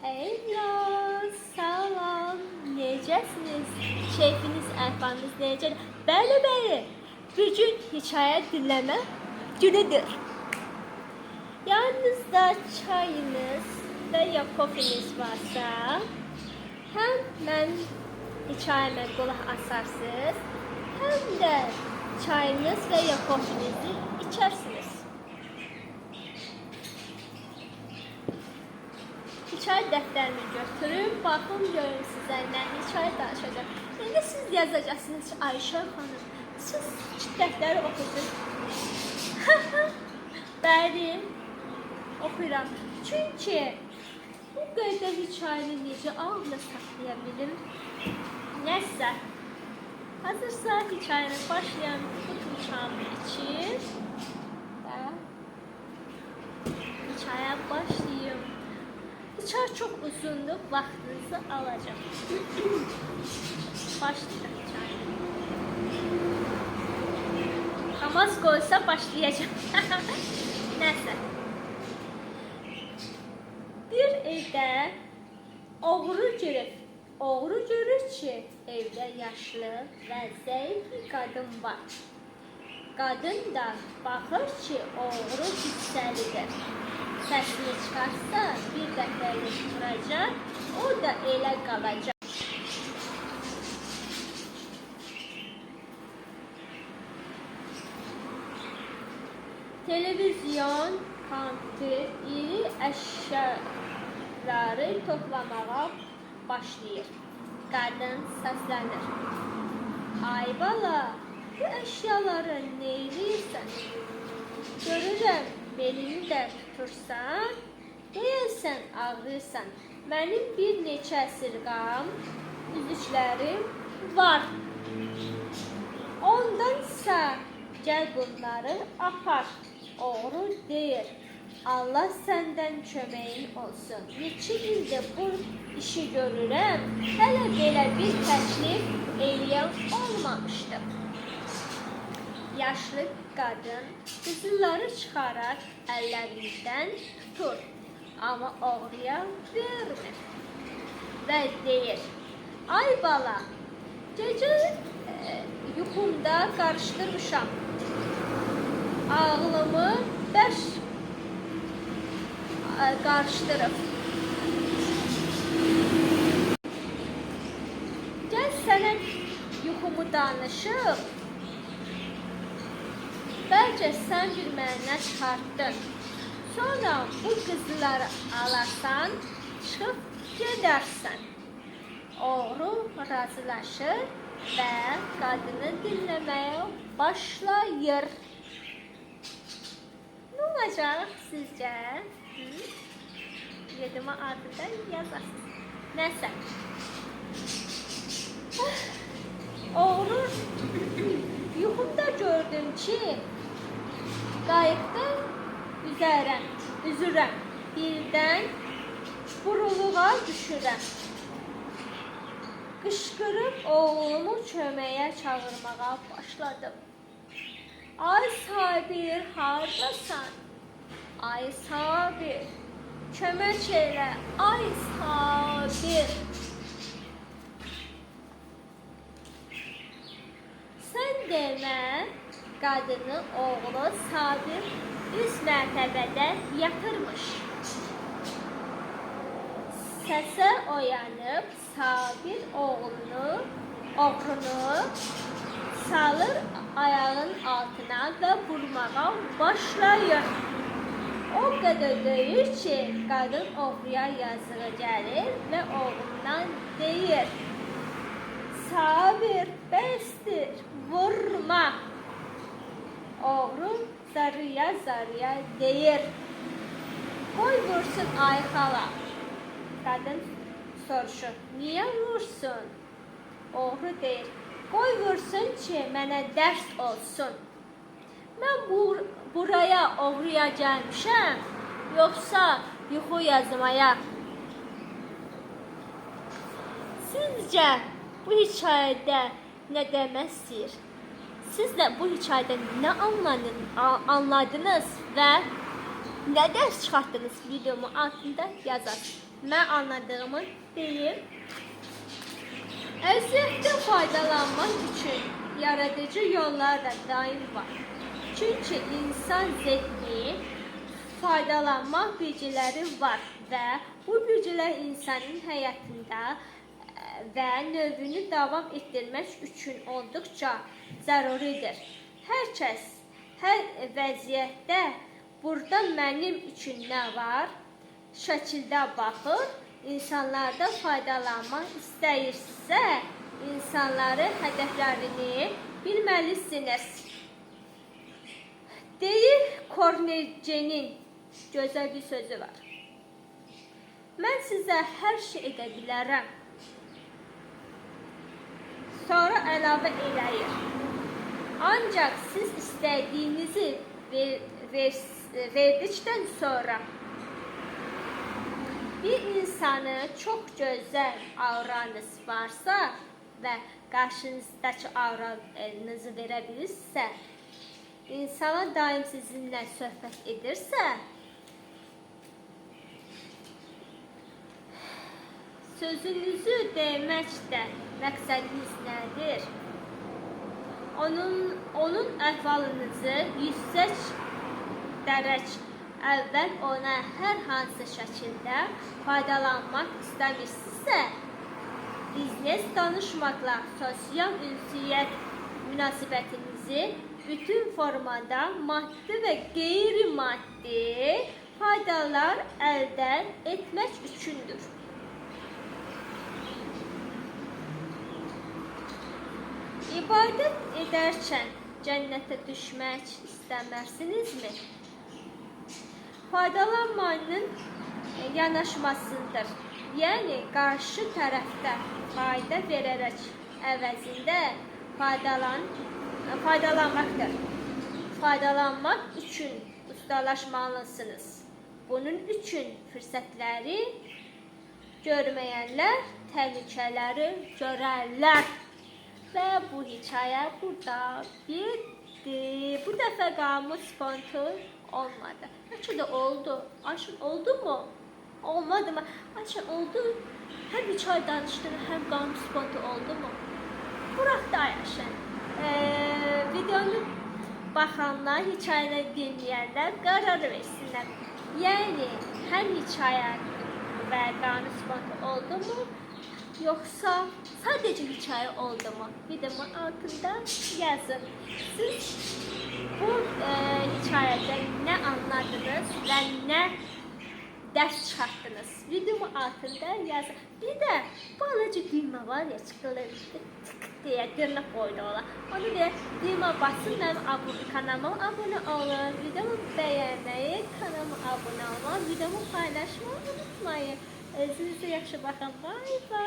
Eyvah, salam, necəsiniz? Keyfiniz, əhvalınız necədir? Bəli, bəli, bugün hikayə dinləmə günüdür. Yanınızda çayınız və ya kofeniz varsa, həm mən hikayəmə qulaq asarsınız, həm də çayınız və ya kofenizi içərsiniz. Hikayə dəftərini götürün, baxın, görün sizə nə hikayə danışacaq. İndi siz yazacaqsınız ki, Ayşə xanım, siz dəftəri oxuyun. Bəli, oxuyuram. Çünki bu qədər hikayəni necə ağla saxlaya bilim? Nəsə, hazırsa hikayəni başlayan bu çamı için və hikayə başlayayım. Hikayə çox uzundur, vaxtınızı alacaq. Başlayacaq hikayəni. Namaz qoysa başlayacaq. Nəsə. Bir evdə oğru görür. Oğru görür ki, evdə yaşlı və zəif bir qadın var. Qadın da baxır ki, oğru cüssəlidir. Səsini çıxarsa, bir dəfə yıxıracaq, o da elə qalacaq. Televizyon, kompüter, iri əşyaları toplamağa başlayır. Qadın səslənir. Ay bala, bu əşyaları nə edirsən? Görürəm, belini də tutursan, deyəsən ağrıyırsan. Mənim bir neçə əsirqam, üzüklərim var. Ondansa gəl bunları apar. Oğru deyir, Allah səndən köməyin olsun. Neçə ildir bu işi görürəm, hələ belə bir təklif eləyən olmamışdı. Yaşlı qadın qızılları çıxaraq əllərindən tutur, amma oğruya vermir və deyir, ay bala, gecə yuxumda qarışdırmışam, ağlımı bəş qarışdırıb. Gəl sənə yuxumu danışıb, bəlkə sən bir mənə çıxartdın. Sonra bu qızları alarsan, çıxıb gedərsən. Oğru razılaşır və qadını dinləməyə başlayır. Nə olacaq sizcə? Yedimə adında yazarsınız. Nəsə. Oğru yuxumda gördüm ki, qayıqdan üzürəm, birdən buruluğa düşürəm. Qışqırıb oğlumu köməyə çağırmağa başladım. Ay Sabir, hardasan? Ay Sabir, kömək elə, ay Sabir. Sən demə, qadını oğlu Sabir üst mərtəbədə yatırmış. Səsə oyanıb Sabir oğrunu salır ayağın altına və vurmağa başlayır. O qədər döyür ki, qadın oğruya yazığı gəlir və oğlundan deyir, Sabir, bəsdir, vurma. Oğru zarıya deyir, qoy vursun ay xala. Qadın soruşur, niyə vursun? Oğru deyir, qoy vursun ki, mənə dərs olsun. Mən buraya oğruya gəlmişəm, yoxsa yuxu yazmaya. Sizcə bu hikayədə nə demək istəyir? Siz də bu hikayədən nə anladınız və Nə dərs çıxartdınız videomun altında yazasınız. Mən anladığımı deyim. Əziyyətdən faydalanmaq üçün yaradıcı yollar da daim var. Çünki insan zehni faydalanmaq bilgiləri var və bu bilgilər insanın həyatında və növünü davam etdirmək üçün olduqca zəruridir. Hər kəs, hər vəziyyətdə burada mənim üçün nə var şəkildə baxır. İnsanlardan faydalanmaq istəyirsə, insanların hədəflərini bilməlisiniz. Deyir Kornejenin gözəl bir sözü var. Mən sizə hər şey edə bilərəm. Sonra əlavə eləyir. Ancaq siz istədiyinizi verdikdən sonra bir insanı çox gözəl auranız varsa və qarşınızdakı auranızı verə bilirsə, insana daim sizinlə söhbət edirsə, sözünüzü deməkdə məqsədiniz nədir? Onun əhvalınızı yüksək dərəcə əvvəl ona hər hansı şəkildə faydalanmaq istəmirsinizsə, biznes danışmaqla sosial ünsiyyət münasibətinizi bütün formada maddi və qeyri-maddi faydalar əldə etmək üçündür. İbadət edərkən cənnətə düşmək istəmərsinizmi? Faydalanmanın yanaşmasıdır. Yəni, qarşı tərəfdə fayda verərək əvəzində faydalanmaqdır. Faydalanmaq üçün ustalaşmalısınız. Bunun üçün fürsətləri görməyənlər təhlükələri görərlər. Və bu hikayə burada bitdi. Bu dəfə qamus fontu olmadı. Bəlkə də oldu. Ayşın oldu mu? Olmadı mı? Ayşın oldu. Həm hikayə danışdın, həm qamus fontu oldu mu? Burax da Ayşın. Videonu baxanlar, hikayəni dinləyənlər qərar versinlər. Yəni, həm hikayə və qamus fontu oldu mu? Yoxsa sadəcə hikayə oldu mu? Videomun altında yazın. Siz bu hikayədə nə anladınız və nə dərs çıxartdınız? Videomun altında yazın. Bir də balaca düymə var ya, çıxılır deyə dırnaq qoydu ola. Onu deyə düymə basın, mənim kanalıma abunə olun. Videomu bəyənməyi, kanalıma abunə olun. Videomu paylaşmayı unutmayın. Özünüzə yaxşı baxın. Bye bye.